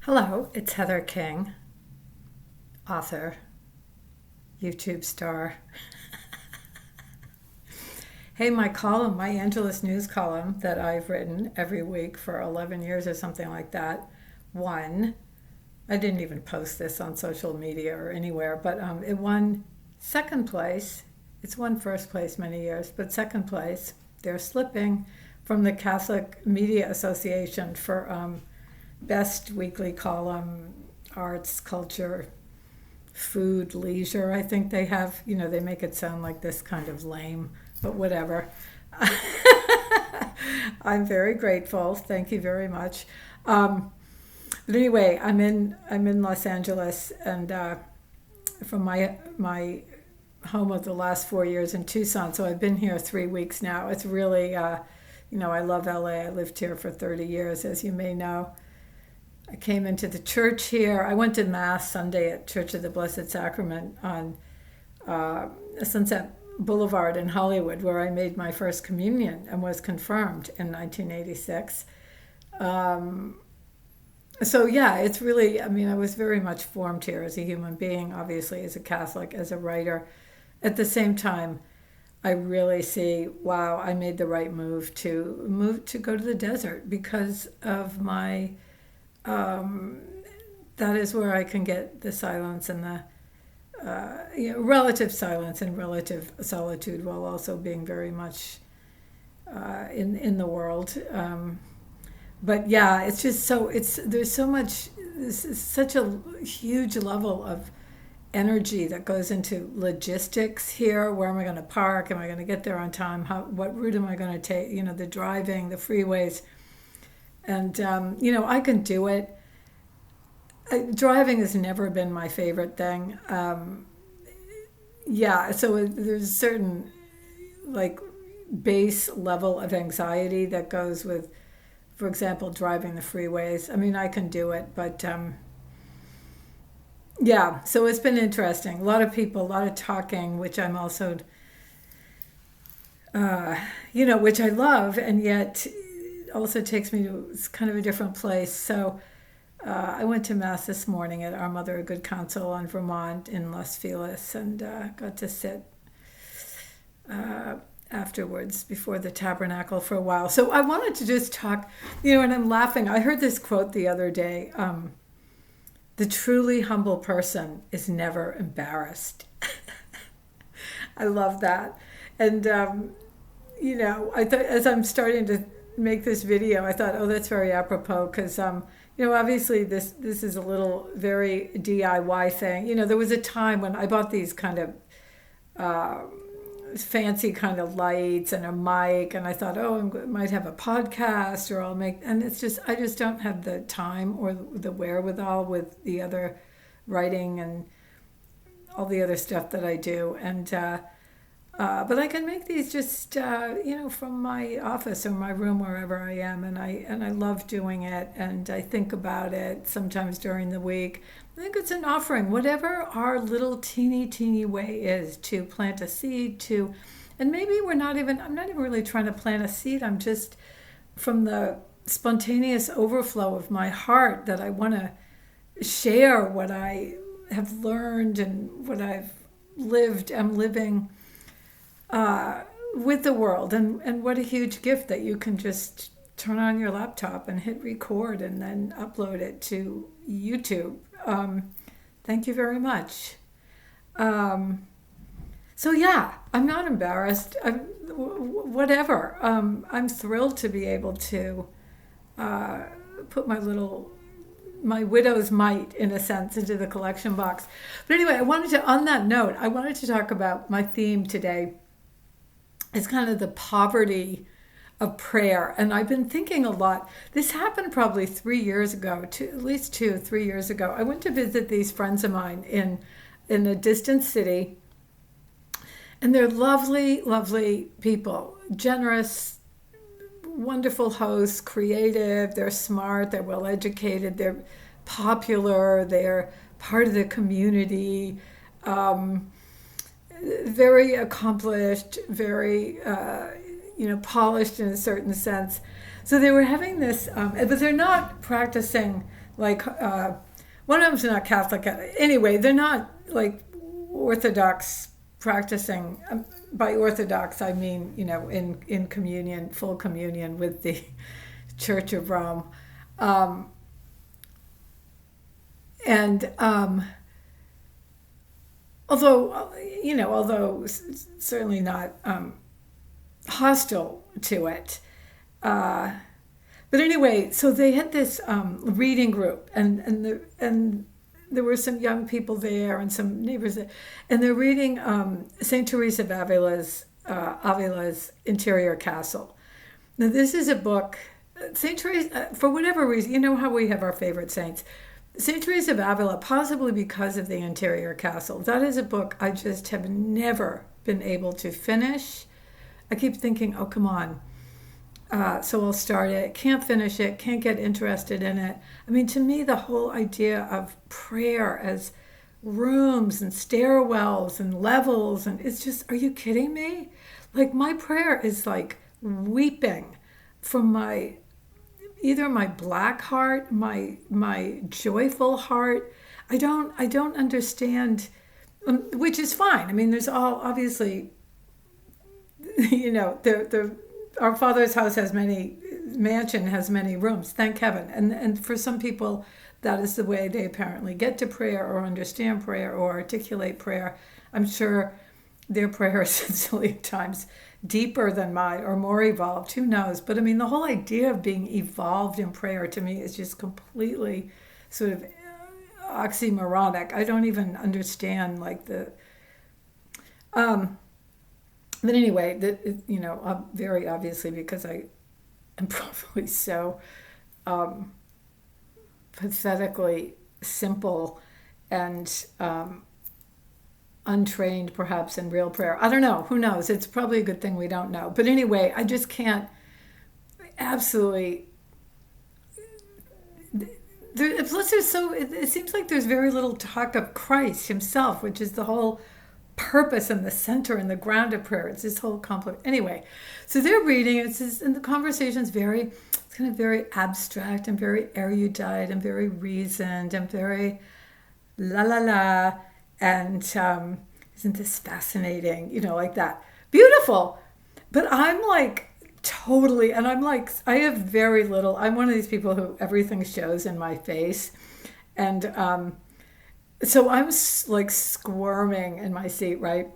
Hello, it's Heather King, author, YouTube star. Hey, my column, my Angelus News column that I've written every week for 11 years or something like that, won. I didn't even post this on social media or anywhere, but it won second place. It's won first place many years, but second place. They're slipping from the Catholic Media Association for best weekly column, arts, culture, food, leisure. I think they have, they make it sound like this kind of lame, but whatever. I'm very grateful. Thank you very much. But anyway, I'm in Los Angeles, and from my home of the last 4 years in Tucson. So I've been here 3 weeks now. It's really, I love LA. I lived here for 30 years, as you may know. I came into the church here. I went to Mass Sunday at Church of the Blessed Sacrament on Sunset Boulevard in Hollywood, where I made my first communion and was confirmed in 1986. So yeah, it's really, I was very much formed here as a human being, obviously as a Catholic, as a writer. At the same time, I really see, wow, I made the right move to go to the desert because of my that is where I can get the silence and the relative silence and relative solitude, while also being very much in the world. But yeah, it's just there's so much. This is such a huge level of energy that goes into logistics here. Where am I going to park? Am I going to get there on time? What route am I going to take? The driving, the freeways. And, I can do it. Driving has never been my favorite thing. So there's a certain, like, base level of anxiety that goes with, for example, driving the freeways. I can do it, but, so it's been interesting. A lot of people, a lot of talking, which I'm also, which I love, and yet also takes me to kind of a different place. So I went to Mass this morning at Our Mother of Good Counsel on Vermont in Los Feliz, and got to sit afterwards before the tabernacle for a while. So I wanted to just talk, and I'm laughing. I heard this quote the other day. The truly humble person is never embarrassed. I love that. And, I thought, as I'm starting to make this video, I thought, oh, that's very apropos, because obviously this is a little very DIY thing. There was a time when I bought these kind of fancy kind of lights and a mic, and I thought, oh, I might have a podcast, or and I just don't have the time or the wherewithal with the other writing and all the other stuff that I do. And but I can make these just from my office or my room, wherever I am, and I love doing it, and I think about it sometimes during the week. I think it's an offering, whatever our little teeny way is, to plant a seed, and maybe I'm not even really trying to plant a seed. I'm just, from the spontaneous overflow of my heart, that I want to share what I have learned and what I've am living with the world, and what a huge gift that you can just turn on your laptop and hit record and then upload it to YouTube. Thank you very much. So yeah, I'm not embarrassed. Whatever. I'm thrilled to be able to put my widow's mite, in a sense, into the collection box. But anyway, on that note, I wanted to talk about my theme today. It's kind of the poverty of prayer. And I've been thinking a lot. This happened probably 3 years ago, at least 3 years ago. I went to visit these friends of mine in a distant city. And they're lovely, lovely people, generous, wonderful hosts, creative, they're smart, they're well educated, they're popular, they're part of the community. Very accomplished, very, polished in a certain sense. So they were having this, but they're not practicing like one of them's not Catholic. Anyway, they're not like Orthodox practicing. By Orthodox, I mean, in communion, full communion with the Church of Rome. Um, and although certainly not hostile to it. Uh, but anyway, so they had this reading group, and there were some young people there and some neighbors there, and they're reading Saint Teresa of Avila's Interior Castle. Now this is a book. Saint Teresa, for whatever reason, you know how we have our favorite saints. Saint Teresa of Avila, possibly because of the Interior Castle. That is a book I just have never been able to finish. I keep thinking, oh, come on. So I'll start it, can't finish it, can't get interested in it. I mean, to me, the whole idea of prayer as rooms and stairwells and levels, and it's just, are you kidding me? Like, my prayer is like weeping from either my black heart, my joyful heart. I don't understand, which is fine. I mean, there's all obviously, our Father's house has mansion has many rooms, thank heaven. And for some people, that is the way they apparently get to prayer or understand prayer or articulate prayer. I'm sure their prayer is a zillion times deeper than mine or more evolved, who knows? But I mean, the whole idea of being evolved in prayer to me is just completely sort of oxymoronic. I don't even understand like the... But anyway, very obviously, because I am probably so pathetically simple and untrained, perhaps, in real prayer. I don't know. Who knows? It's probably a good thing we don't know. But anyway, I just can't absolutely... Plus, it seems like there's very little talk of Christ himself, which is the whole purpose and the center and the ground of prayer. It's this whole complex. Anyway, so they're reading, and the conversation's it's kind of very abstract and very erudite and very reasoned and very la la la. And isn't this fascinating? Like that. Beautiful. But I'm like totally, and I'm like, I have very little, I'm one of these people who everything shows in my face. And so I'm like squirming in my seat, right?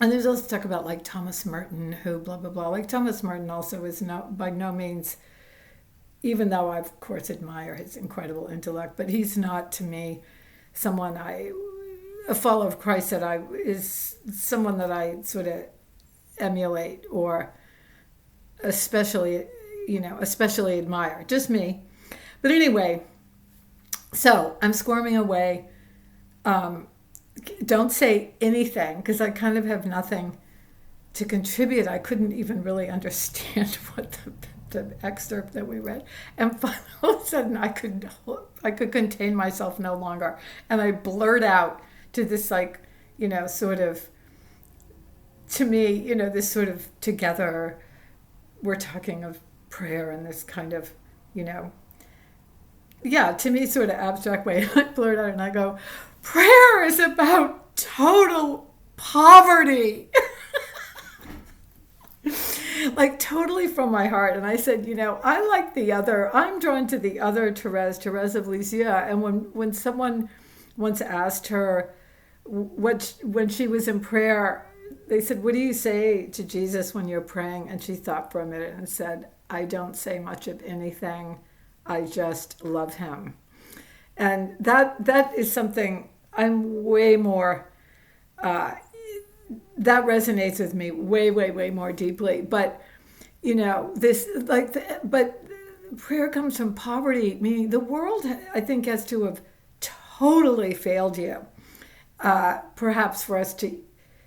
And there's also talk about like Thomas Merton, who blah, blah, blah. Like Thomas Merton also is by no means, even though I, of course, admire his incredible intellect, but he's not to me a follower of Christ is someone that I sort of emulate or especially admire. Just me. But anyway, so I'm squirming away. Don't say anything because I kind of have nothing to contribute. I couldn't even really understand what the excerpt that we read, and finally, all of a sudden I could contain myself no longer, and I blurt out to this like sort of, to me this sort of together we're talking of prayer in this kind of to me sort of abstract way. I blurt out and I go, prayer is about total poverty. Like totally from my heart. And I said, I like I'm drawn to the other Therese of Lisieux. And when someone once asked her when she was in prayer, they said, what do you say to Jesus when you're praying? And she thought for a minute and said, I don't say much of anything. I just love him. And that is something I'm way more, that resonates with me way, way, way more deeply. But, but prayer comes from poverty, meaning the world, I think, has to have totally failed you, perhaps for us to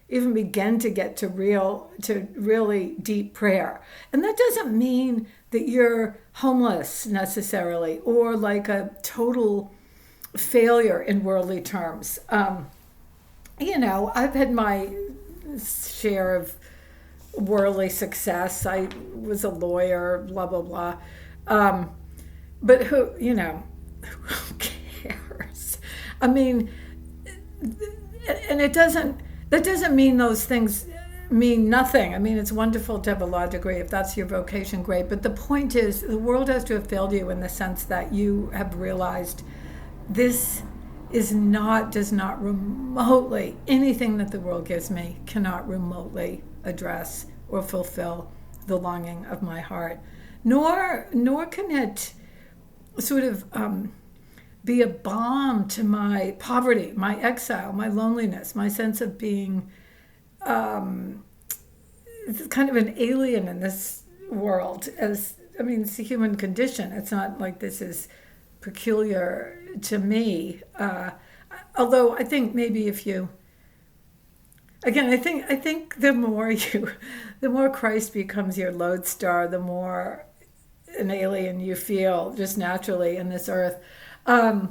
even begin to get to really deep prayer. And that doesn't mean that you're homeless necessarily or like a total failure in worldly terms. I've had my share of worldly success. I was a lawyer, blah, blah, blah. But who cares? I mean, and that doesn't mean those things mean nothing. I mean, it's wonderful to have a law degree. If that's your vocation, great. But the point is, the world has to have failed you in the sense that you have realized this does not remotely, anything that the world gives me cannot remotely address or fulfill the longing of my heart. Nor can it sort of be a balm to my poverty, my exile, my loneliness, my sense of being kind of an alien in this world. It's a human condition. It's not like this is peculiar to me. Although I think maybe if you, again, I think the more Christ becomes your lodestar, the more an alien you feel just naturally in this earth. But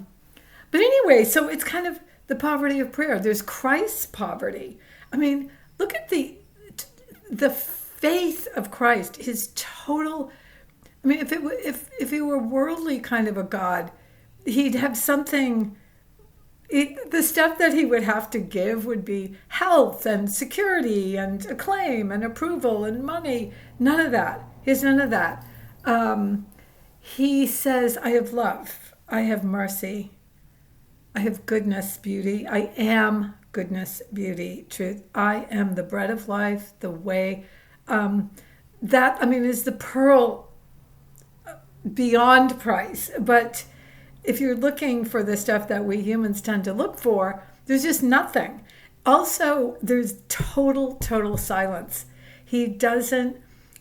anyway, so it's kind of the poverty of prayer. There's Christ's poverty. I mean, look at the faith of Christ, his total. I mean, if he were worldly kind of a God, he'd have something. The stuff that he would have to give would be health and security and acclaim and approval and money. None of that. He has none of that. He says, I have love, I have mercy, I have goodness, beauty. I am goodness, beauty, truth. I am the bread of life, the way. Is the pearl beyond price. But if you're looking for the stuff that we humans tend to look for, there's just nothing. Also, there's total silence. He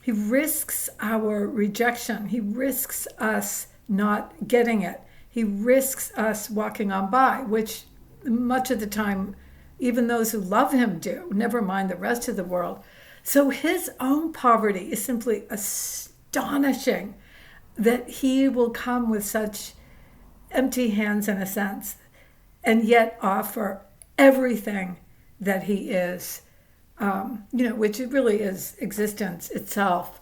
risks our rejection. He risks us not getting it. He risks us walking on by, which much of the time, even those who love him do, never mind the rest of the world. So his own poverty is simply astonishing, that he will come with such empty hands in a sense, and yet offer everything that he is, which it really is existence itself.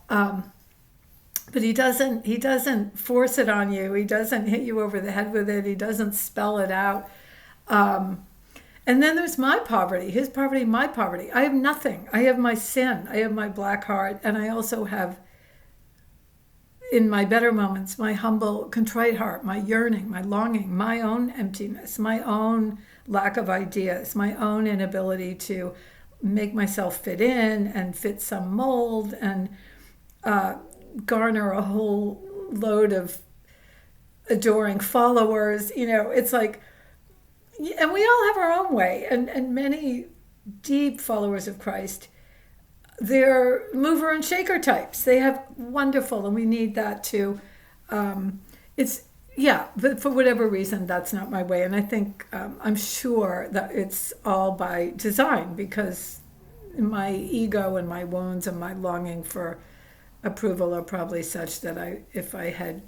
But he doesn't force it on you. He doesn't hit you over the head with it. He doesn't spell it out. And then there's my poverty, his poverty, my poverty. I have nothing. I have my sin. I have my black heart. And I also have, in my better moments, my humble, contrite heart, my yearning, my longing, my own emptiness, my own lack of ideas, my own inability to make myself fit in and fit some mold and garner a whole load of adoring followers. It's like, and we all have our own way. And many deep followers of Christ, they're mover and shaker types. They have wonderful, and we need that too. But for whatever reason, that's not my way. And I think, I'm sure that it's all by design, because my ego and my wounds and my longing for approval are probably such that if I had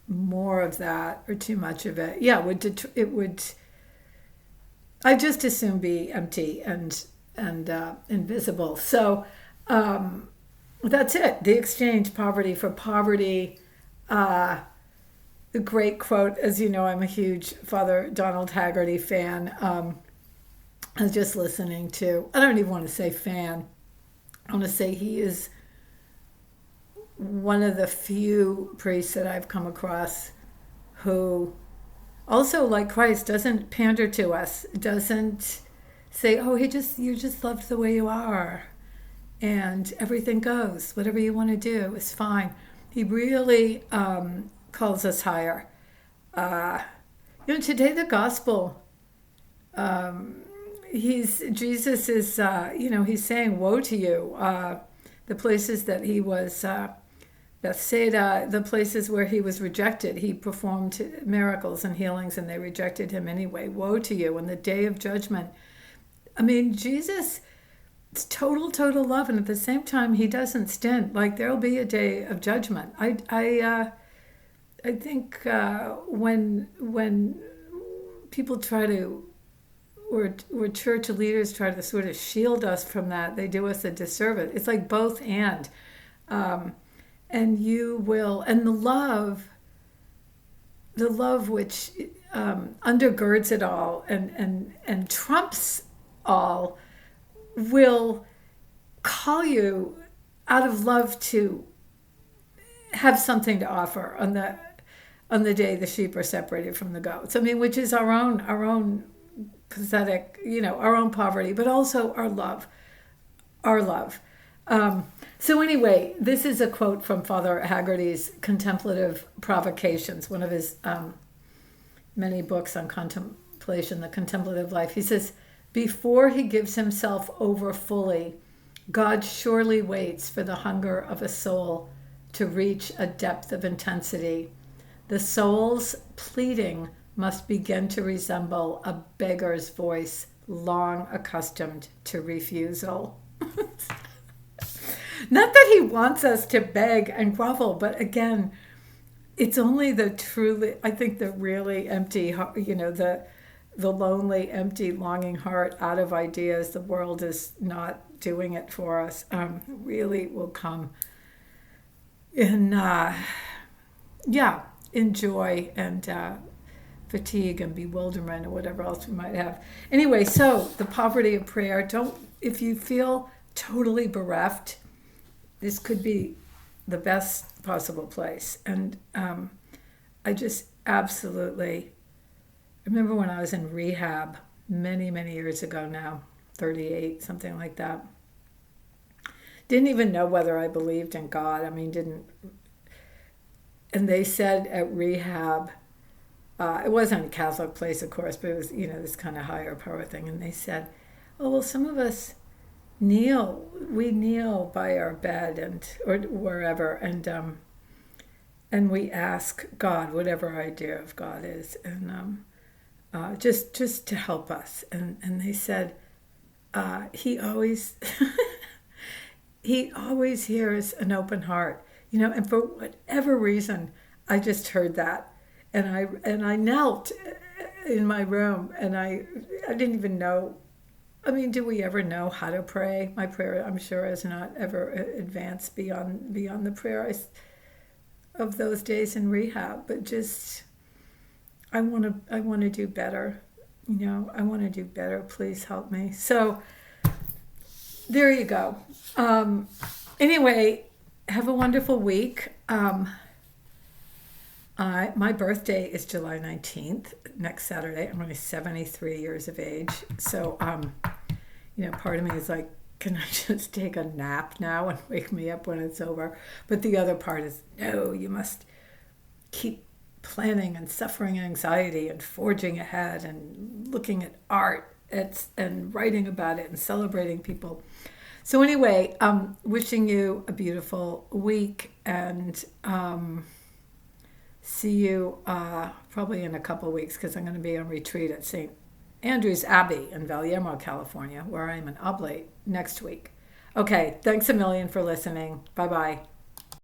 more of that or too much of it, I'd just as soon be empty and invisible. So that's it. The exchange, poverty for poverty. A great quote, as you know, I'm a huge Father Donald Haggerty fan. I was just listening to, I don't even want to say fan. I want to say he is one of the few priests that I've come across who also, like Christ, doesn't pander to us, doesn't say, oh, you just loved the way you are, and everything goes. Whatever you want to do is fine. He really calls us higher. Today the gospel, Jesus is, he's saying, woe to you. The places that he was, Bethsaida, the places where he was rejected, he performed miracles and healings, and they rejected him anyway. Woe to you in the day of judgment. I mean, Jesus, it's total love, and at the same time, he doesn't stint. Like, there'll be a day of judgment. I think when people try to, or church leaders try to sort of shield us from that, they do us a disservice. It's like both and you will, and the the love which undergirds it all and trumps all, will call you out of love to have something to offer on the day the sheep are separated from the goats. I mean, which is our own pathetic, our own poverty, but also our love, So anyway, this is a quote from Father Haggerty's Contemplative Provocations, one of his many books on contemplation, the contemplative life. He says, before he gives himself over fully, God surely waits for the hunger of a soul to reach a depth of intensity. The soul's pleading must begin to resemble a beggar's voice long accustomed to refusal. Not that he wants us to beg and grovel, but again, it's only the really empty, the lonely, empty, longing heart out of ideas. The world is not doing it for us. Really will come in, in joy and fatigue and bewilderment or whatever else we might have. Anyway, so the poverty of prayer. If you feel totally bereft, this could be the best possible place. And I just absolutely remember when I was in rehab many, many years ago now, 38, something like that. Didn't even know whether I believed in God. I mean, didn't. And they said at rehab, it wasn't a Catholic place, of course, but it was, this kind of higher power thing. And they said, oh, well, some of us we kneel by our bed or wherever, and we ask God, whatever our idea of God is, and just to help us. And they said, he always he always hears an open heart, and for whatever reason, I just heard that, and I knelt in my room, and I didn't even know. I mean, do we ever know how to pray? My prayer, I'm sure, has not ever advanced beyond the prayer of those days in rehab. But just, I want to do better. I want to do better. Please help me. So, there you go. Anyway, have a wonderful week. My birthday is July 19th, next Saturday. I'm only 73 years of age. So, part of me is like, can I just take a nap now and wake me up when it's over? But the other part is, no, you must keep planning and suffering anxiety and forging ahead and looking at art and writing about it and celebrating people. So anyway, wishing you a beautiful week, and see you probably in a couple of weeks, because I'm going to be on retreat at St. Andrew's Abbey in Vallejo, California, where I'm an oblate next week. Okay, thanks a million for listening. Bye-bye.